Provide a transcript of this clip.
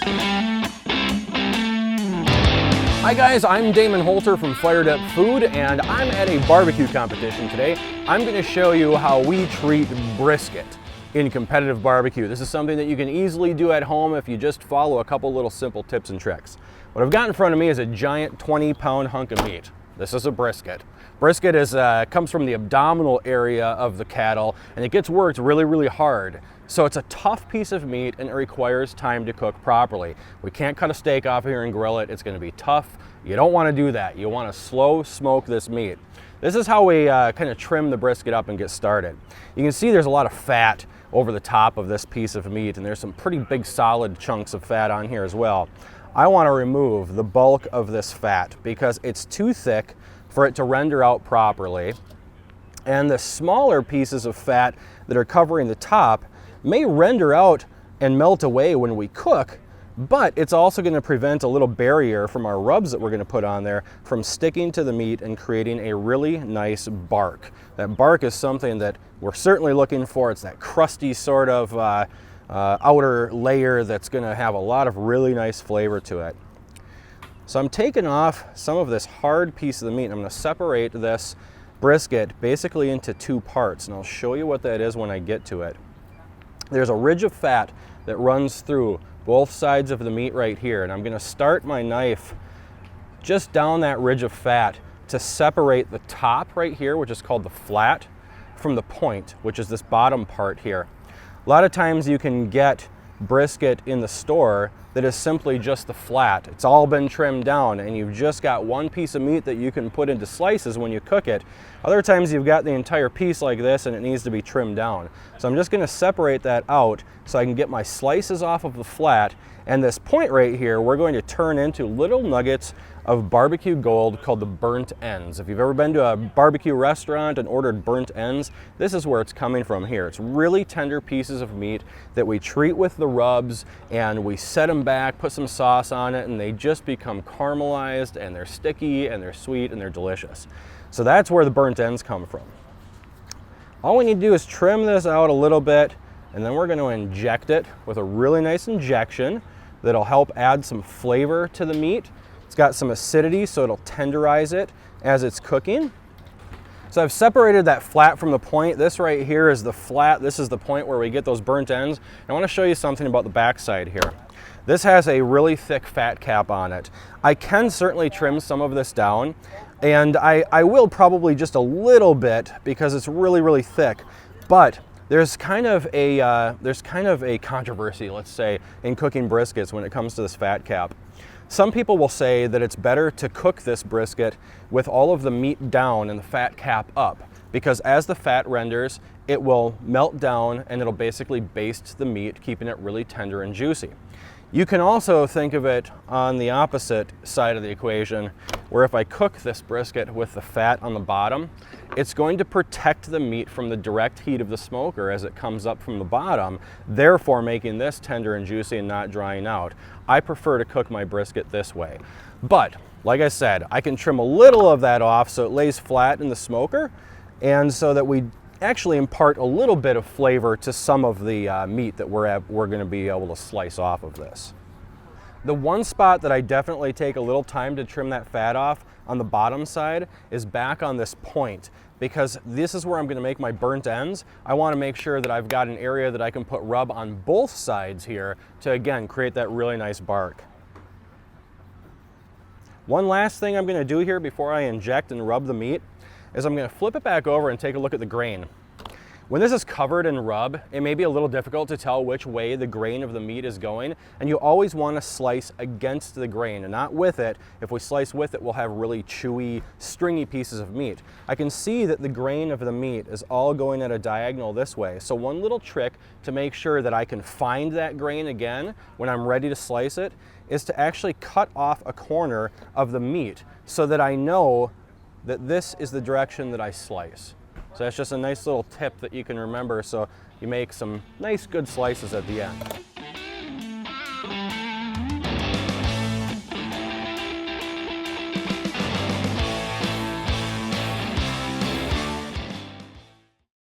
Hi guys, I'm Damon Holter from Fired Up Food, and I'm at a barbecue competition today. I'm going to show you how we treat brisket in competitive barbecue. This is something that you can easily do at home if you just follow a couple little simple tips and tricks. What I've got in front of me is a giant 20-pound hunk of meat. This is a brisket. Brisket comes from the abdominal area of the cattle, and it gets worked really hard. So it's a tough piece of meat and it requires time to cook properly. We can't cut a steak off here and grill it. It's going to be tough. You don't want to do that. You want to slow smoke this meat. This is how we kind of trim the brisket up and get started. You can see there's a lot of fat over the top of this piece of meat, and there's some pretty big solid chunks of fat on here as well. I want to remove the bulk of this fat because it's too thick for it to render out properly, and the smaller pieces of fat that are covering the top may render out and melt away when we cook, but it's also going to prevent a little barrier from our rubs that we're going to put on there from sticking to the meat and creating a really nice bark. That bark is something that we're certainly looking for. It's that crusty sort of outer layer that's going to have a lot of really nice flavor to it. So I'm taking off some of this hard piece of the meat. I'm going to separate this brisket basically into two parts, and I'll show you what that is when I get to it. There's a ridge of fat that runs through both sides of the meat right here, and I'm going to start my knife just down that ridge of fat to separate the top right here, which is called the flat, from the point, which is this bottom part here. A lot of times you can get brisket in the store that is simply just the flat. It's all been trimmed down and you've just got one piece of meat that you can put into slices when you cook it. Other times you've got the entire piece like this and it needs to be trimmed down. So I'm just going to separate that out so I can get my slices off of the flat, and this point right here we're going to turn into little nuggets of barbecue gold called the burnt ends. If you've ever been to a barbecue restaurant and ordered burnt ends, this is where it's coming from here. It's really tender pieces of meat that we treat with the rubs, and we set them back, put some sauce on it, and they just become caramelized, and they're sticky and they're sweet and they're delicious. So that's where the burnt ends come from. All we need to do is trim this out a little bit, and then we're going to inject it with a really nice injection that'll help add some flavor to the meat. It's got some acidity, so it'll tenderize it as it's cooking. So I've separated that flat from the point. This right here is the flat. This is the point where we get those burnt ends. I want to show you something about the backside here. This has a really thick fat cap on it. I can certainly trim some of this down, and I will probably just a little bit because it's really thick. But there's kind of a controversy, let's say, in cooking briskets when it comes to this fat cap. Some people will say that it's better to cook this brisket with all of the meat down and the fat cap up, because as the fat renders, it will melt down and it'll basically baste the meat, keeping it really tender and juicy. You can also think of it on the opposite side of the equation, where if I cook this brisket with the fat on the bottom, it's going to protect the meat from the direct heat of the smoker as it comes up from the bottom, therefore making this tender and juicy and not drying out. I prefer to cook my brisket this way. But, like I said, I can trim a little of that off so it lays flat in the smoker, and so that we actually impart a little bit of flavor to some of the meat that we're going to be able to slice off of this. The one spot that I definitely take a little time to trim that fat off on the bottom side is back on this point, because this is where I'm going to make my burnt ends. I want to make sure that I've got an area that I can put rub on both sides here to, again, create that really nice bark. One last thing I'm going to do here before I inject and rub the meat is I'm going to flip it back over and take a look at the grain. When this is covered in rub, it may be a little difficult to tell which way the grain of the meat is going, and you always want to slice against the grain and not with it. If we slice with it, we'll have really chewy, stringy pieces of meat. I can see that the grain of the meat is all going at a diagonal this way. So one little trick to make sure that I can find that grain again when I'm ready to slice it is to actually cut off a corner of the meat so that I know that this is the direction that I slice. So that's just a nice little tip that you can remember so you make some nice good slices at the end.